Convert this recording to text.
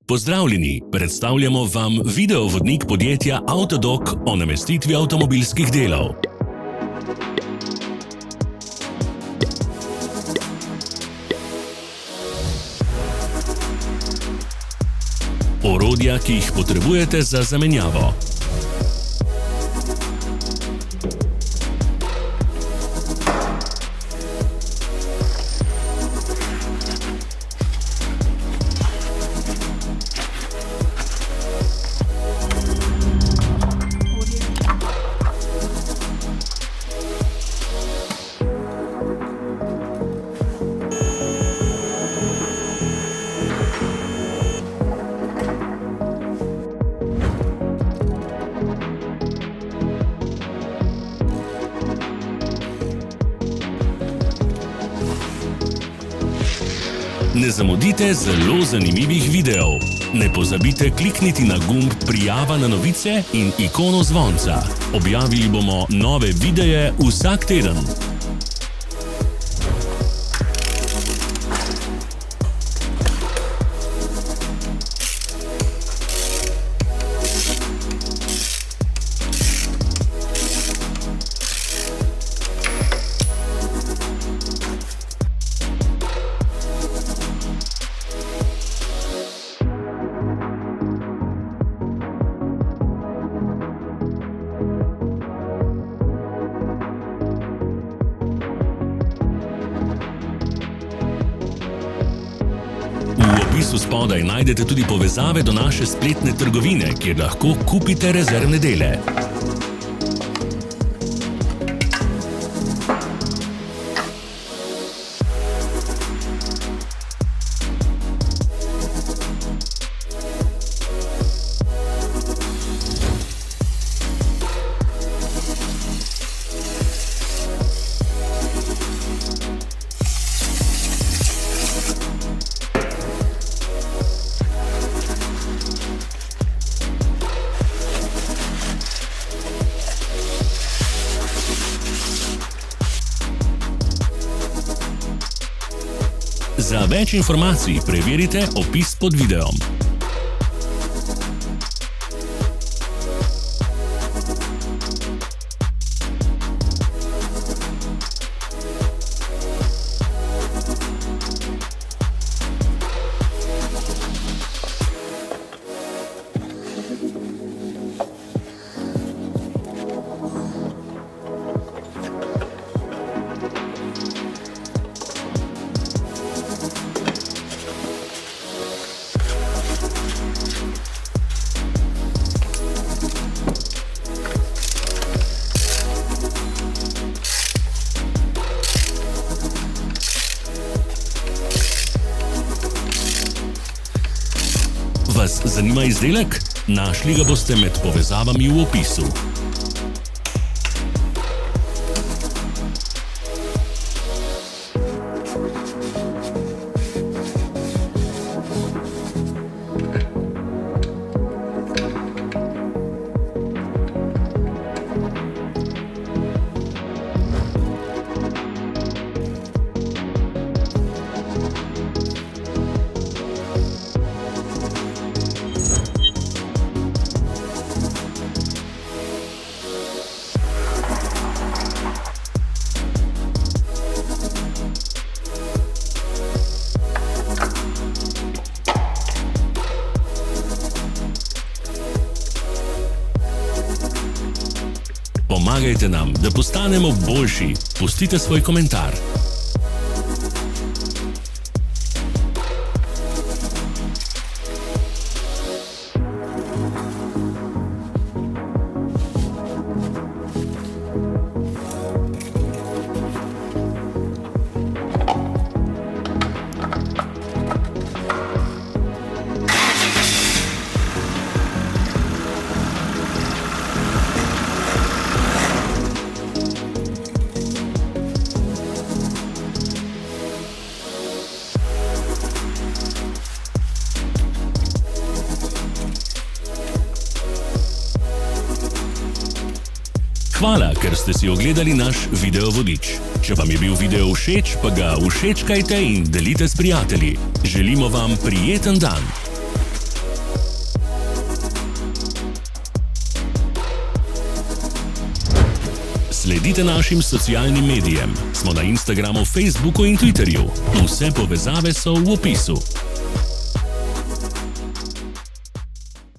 Pozdravljeni, predstavljamo vam videovodnik podjetja Avtodok o namestitvi avtomobilskih delov. Orodja, ki jih potrebujete za zamenjavo. Ne zamudite zelo zanimivih videov. Ne pozabite klikniti na gumb Prijava na novice in ikono zvonca. Objavili bomo nove videe vsak teden. V opisu spodaj najdete tudi povezave do naše spletne trgovine, kjer lahko kupite rezervne dele. Za več informacij preverite opis pod videom. Vas zanima izdelek? Našli ga boste med povezavami v opisu. Pomagajte nam, da postanemo boljši. Pustite svoj komentar. Hvala, ker ste si ogledali naš videovodič. Če vam je bil video všeč, pa ga všečkajte in delite s prijatelji. Želimo vam prijeten dan! Sledite našim socialnim medijem. Smo na Instagramu, Facebooku in Twitterju. Vse povezave so v opisu.